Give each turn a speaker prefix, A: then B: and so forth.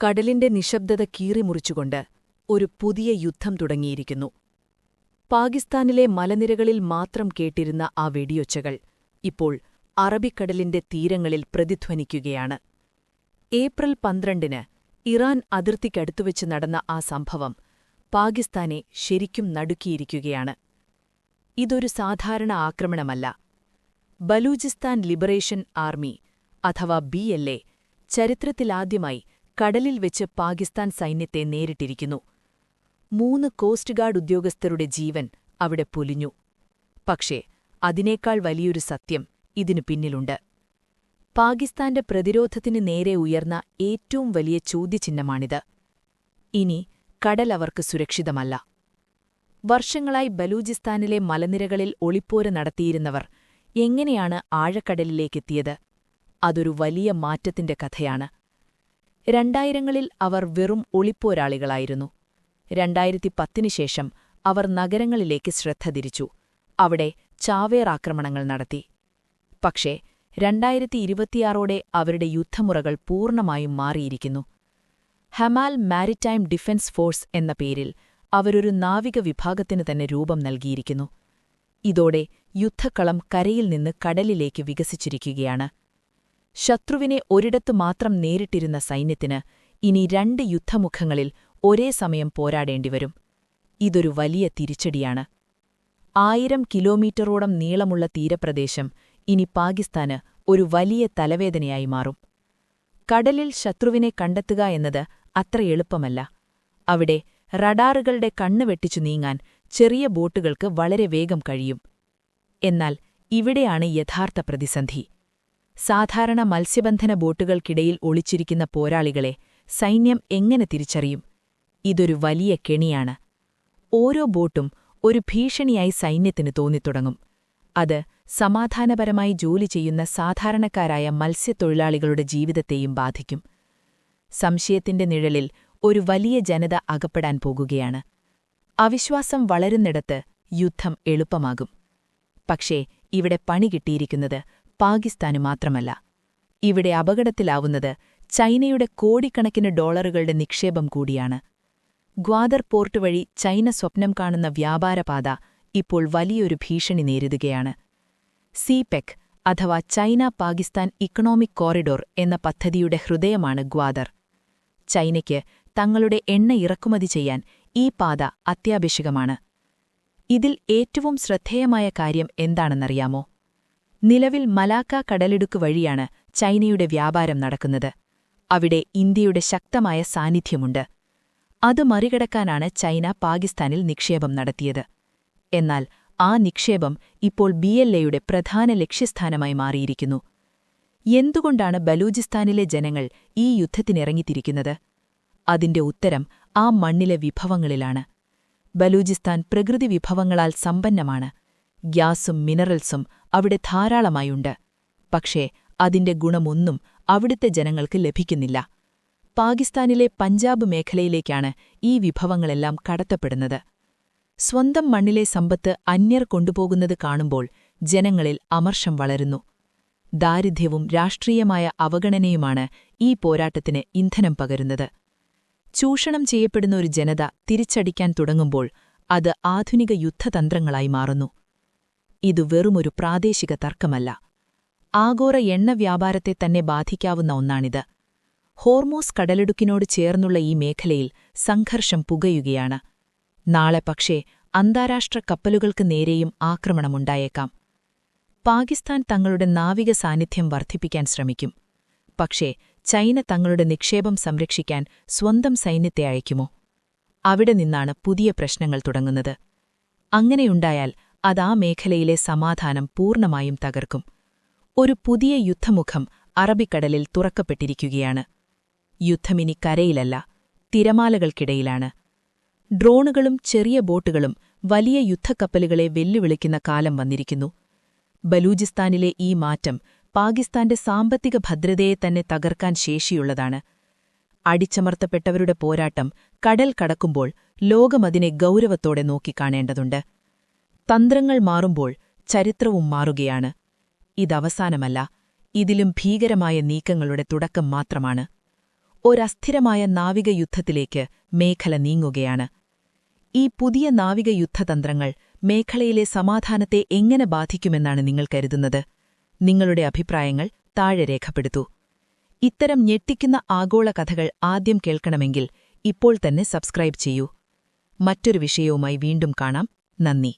A: കടലിന്റെ നിശബ്ദത കീറിമുറിച്ചുകൊണ്ട് ഒരു പുതിയ യുദ്ധം തുടങ്ങിയിരിക്കുന്നു. പാകിസ്ഥാനിലെ മലനിരകളിൽ മാത്രം കേട്ടിരുന്ന ആ വെടിയൊച്ചകൾ ഇപ്പോൾ അറബിക്കടലിന്റെ തീരങ്ങളിൽ പ്രതിധ്വനിക്കുകയാണ്. ഏപ്രിൽ 12-ന് ഇറാൻ അതിർത്തിക്കടുത്തുവച്ച് നടന്ന ആ സംഭവം പാകിസ്ഥാനെ ശരിക്കും നടുക്കിയിരിക്കുകയാണ്. ഇതൊരു സാധാരണ ആക്രമണമല്ല. ബലൂചിസ്ഥാൻ ലിബറേഷൻ ആർമി അഥവാ BLA ചരിത്രത്തിലാദ്യമായി കടലിൽ വെച്ച് പാകിസ്ഥാൻ സൈന്യത്തെ നേരിട്ടിരിക്കുന്നു. 3 കോസ്റ്റ് ഗാർഡ് ഉദ്യോഗസ്ഥരുടെ ജീവൻ അവിടെ പൊലിഞ്ഞു. പക്ഷേ അതിനേക്കാൾ വലിയൊരു സത്യം ഇതിനു പിന്നിലുണ്ട്. പാകിസ്ഥാന്റെ പ്രതിരോധത്തിന് നേരെ ഉയർന്ന ഏറ്റവും വലിയ ചോദ്യചിഹ്നമാണിത്. ഇനി കടൽ അവർക്ക് സുരക്ഷിതമല്ല. വർഷങ്ങളായി ബലൂചിസ്ഥാനിലെ മലനിരകളിൽ ഒളിപ്പോര് നടത്തിയിരുന്നവർ എങ്ങനെയാണ് ആഴക്കടലിലേക്കെത്തിയത്? അതൊരു വലിയ മാറ്റത്തിന്റെ കഥയാണ്. 2000-ങ്ങളിൽ അവർ വെറും ഒളിപ്പോരാളികളായിരുന്നു. 2010-ന് ശേഷം അവർ നഗരങ്ങളിലേക്ക് ശ്രദ്ധ തിരിച്ചു. അവിടെ ചാവേറാക്രമണങ്ങൾ നടത്തി. പക്ഷേ 2026-ഓടെ അവരുടെ യുദ്ധമുറകൾ പൂർണ്ണമായും മാറിയിരിക്കുന്നു. ഹമാൽ മാരിടൈം ഡിഫൻസ് ഫോഴ്സ് എന്ന പേരിൽ അവരൊരു നാവിക വിഭാഗത്തിനു തന്നെ രൂപം നൽകിയിരിക്കുന്നു. ഇതോടെ യുദ്ധക്കളം കരയിൽ നിന്ന് കടലിലേക്ക് വികസിച്ചിരിക്കുകയാണ്. ശത്രുവിനെ ഒരിടത്തു മാത്രം നേരിട്ടിരുന്ന സൈന്യത്തിന് ഇനി 2 യുദ്ധമുഖങ്ങളിൽ ഒരേ സമയം പോരാടേണ്ടിവരും. ഇതൊരു വലിയ തിരിച്ചടിയാണ്. 1000 കിലോമീറ്ററോളം നീളമുള്ള തീരപ്രദേശം ഇനി പാകിസ്ഥാന് ഒരു വലിയ തലവേദനയായി മാറും. കടലിൽ ശത്രുവിനെ കണ്ടെത്തുക എന്നത് അത്ര എളുപ്പമല്ല. അവിടെ റഡാറുകളുടെ കണ്ണ് വെട്ടിച്ചു നീങ്ങാൻ ചെറിയ ബോട്ടുകൾക്ക് വളരെ വേഗം കഴിയും. എന്നാൽ ഇവിടെയാണ് യഥാർത്ഥ പ്രതിസന്ധി. സാധാരണ മത്സ്യബന്ധന ബോട്ടുകൾക്കിടയിൽ ഒളിച്ചിരിക്കുന്ന പോരാളികളെ സൈന്യം എങ്ങനെ തിരിച്ചറിയും? ഇതൊരു വലിയ കെണിയാണ്. ഓരോ ബോട്ടും ഒരു ഭീഷണിയായി സൈന്യത്തിന് തോന്നിത്തുടങ്ങും. അത് സമാധാനപരമായി ജോലി ചെയ്യുന്ന സാധാരണക്കാരായ മത്സ്യത്തൊഴിലാളികളുടെ ജീവിതത്തെയും ബാധിക്കും. സംശയത്തിന്റെ നിഴലിൽ ഒരു വലിയ ജനത അകപ്പെടാൻ പോകുകയാണ്. അവിശ്വാസം വളരുന്നിടത്ത് യുദ്ധം എളുപ്പമാകും. പക്ഷേ ഇവിടെ പണി കിട്ടിയിരിക്കുന്നത് പാകിസ്ഥാനു മാത്രമല്ല. ഇവിടെ അപകടത്തിലാവുന്നത് ചൈനയുടെ കോടിക്കണക്കിന് ഡോളറുകളുടെ നിക്ഷേപം കൂടിയാണ്. ഗ്വാദർ പോർട്ട് വഴി ചൈന സ്വപ്നം കാണുന്ന വ്യാപാരപാത ഇപ്പോൾ വലിയൊരു ഭീഷണി നേരിടുകയാണ്. CPEC അഥവാ ചൈന-പാകിസ്ഥാൻ ഇക്കണോമിക് കോറിഡോർ എന്ന പദ്ധതിയുടെ ഹൃദയമാണ് ഗ്വാദർ. ചൈനയ്ക്ക് തങ്ങളുടെ എണ്ണ ഇറക്കുമതി ചെയ്യാൻ ഈ പാത അത്യാവശ്യമാണ്. ഇതിൽ ഏറ്റവും ശ്രദ്ധേയമായ കാര്യം എന്താണെന്നറിയാമോ? നിലവിൽ മലാക്ക കടലിടുക്ക് വഴിയാണ് ചൈനയുടെ വ്യാപാരം നടക്കുന്നത്. അവിടെ ഇന്ത്യയുടെ ശക്തമായ സാന്നിധ്യമുണ്ട്. അത് മറികടക്കാനാണ് ചൈന പാകിസ്ഥാനിൽ നിക്ഷേപം നടത്തിയത്. എന്നാൽ ആ നിക്ഷേപം ഇപ്പോൾ BLAയുടെ പ്രധാന ലക്ഷ്യസ്ഥാനമായി മാറിയിരിക്കുന്നു. എന്തുകൊണ്ടാണ് ബലൂചിസ്ഥാനിലെ ജനങ്ങൾ ഈ യുദ്ധത്തിനിറങ്ങിത്തിരിക്കുന്നത്? അതിന്റെ ഉത്തരം ആ മണ്ണിലെ വിഭവങ്ങളിലാണ്. ബലൂചിസ്ഥാൻ പ്രകൃതി വിഭവങ്ങളാൽ സമ്പന്നമാണ്. ഗ്യാസും മിനറൽസും അവിടെ ധാരാളമായുണ്ട്. പക്ഷേ അതിന്റെ ഗുണമൊന്നും അവിടുത്തെ ജനങ്ങൾക്ക് ലഭിക്കുന്നില്ല. പാകിസ്ഥാനിലെ പഞ്ചാബ് മേഖലയിലേക്കാണ് ഈ വിഭവങ്ങളെല്ലാം കടത്തപ്പെടുന്നത്. സ്വന്തം മണ്ണിലെ സമ്പത്ത് അന്യർ കൊണ്ടുപോകുന്നത് കാണുമ്പോൾ ജനങ്ങളിൽ അമർഷം വളരുന്നു. ദാരിദ്ര്യവും രാഷ്ട്രീയമായ അവഗണനയുമാണ് ഈ പോരാട്ടത്തിന് ഇന്ധനം പകരുന്നത്. ചൂഷണം ചെയ്യപ്പെടുന്ന ഒരു ജനത തിരിച്ചടിക്കാൻ തുടങ്ങുമ്പോൾ അത് ആധുനിക യുദ്ധതന്ത്രങ്ങളായി മാറുന്നു. ഇത് വെറുമൊരു പ്രാദേശിക തർക്കമല്ല. ആഗോള എണ്ണ വ്യാപാരത്തെ തന്നെ ബാധിക്കാവുന്ന ഒന്നാണിത്. ഹോർമൂസ് കടലിടുക്കിനോട് ചേർന്നുള്ള ഈ മേഖലയിൽ സംഘർഷം പുകയുകയാണ്. നാളെ പക്ഷേ അന്താരാഷ്ട്ര കപ്പലുകൾക്ക് നേരെയും ആക്രമണമുണ്ടായേക്കാം. പാകിസ്ഥാൻ തങ്ങളുടെ നാവിക സാന്നിധ്യം വർദ്ധിപ്പിക്കാൻ ശ്രമിക്കും. പക്ഷേ ചൈന തങ്ങളുടെ നിക്ഷേപം സംരക്ഷിക്കാൻ സ്വന്തം സൈന്യത്തെ അയക്കുമോ? അവിടെ നിന്നാണ് പുതിയ പ്രശ്നങ്ങൾ തുടങ്ങുന്നത്. അങ്ങനെയുണ്ടായാൽ അത് ആ മേഖലയിലെ സമാധാനം പൂർണ്ണമായും തകർക്കും. ഒരു പുതിയ യുദ്ധമുഖം അറബിക്കടലിൽ തുറക്കപ്പെട്ടിരിക്കുകയാണ്. യുദ്ധമിനി കരയിലല്ല, തിരമാലകൾക്കിടയിലാണ്. ഡ്രോണുകളും ചെറിയ ബോട്ടുകളും വലിയ യുദ്ധക്കപ്പലുകളെ വെല്ലുവിളിക്കുന്ന കാലം വന്നിരിക്കുന്നു. ബലൂചിസ്ഥാനിലെ ഈ മാറ്റം പാകിസ്ഥാന്റെ സാമ്പത്തിക ഭദ്രതയെ തന്നെ തകർക്കാൻ ശേഷിയുള്ളതാണ്. അടിച്ചമർത്തപ്പെട്ടവരുടെ പോരാട്ടം കടൽ കടക്കുമ്പോൾ ലോകമതിനെ ഗൗരവത്തോടെ നോക്കിക്കാണേണ്ടതുണ്ട്. തന്ത്രങ്ങൾ മാറുമ്പോൾ ചരിത്രവും മാറുകയാണ്. ഇതവസാനമല്ല, ഇതിലും ഭീകരമായ നീക്കങ്ങളുടെ തുടക്കം മാത്രമാണ്. ഒരസ്ഥിരമായ നാവിക യുദ്ധത്തിലേക്ക് മേഖല നീങ്ങുകയാണ്. ഈ പുതിയ നാവിക യുദ്ധതന്ത്രങ്ങൾ മേഖലയിലെ സമാധാനത്തെ എങ്ങനെ ബാധിക്കുമെന്നാണ് നിങ്ങൾ കരുതുന്നത്? നിങ്ങളുടെ അഭിപ്രായങ്ങൾ താഴെ രേഖപ്പെടുത്തൂ. ഇത്തരം ഞെട്ടിക്കുന്ന ആഗോള കഥകൾ ആദ്യം കേൾക്കണമെങ്കിൽ ഇപ്പോൾ തന്നെ സബ്സ്ക്രൈബ് ചെയ്യൂ. മറ്റൊരു വിഷയവുമായി വീണ്ടും കാണാം. നന്ദി.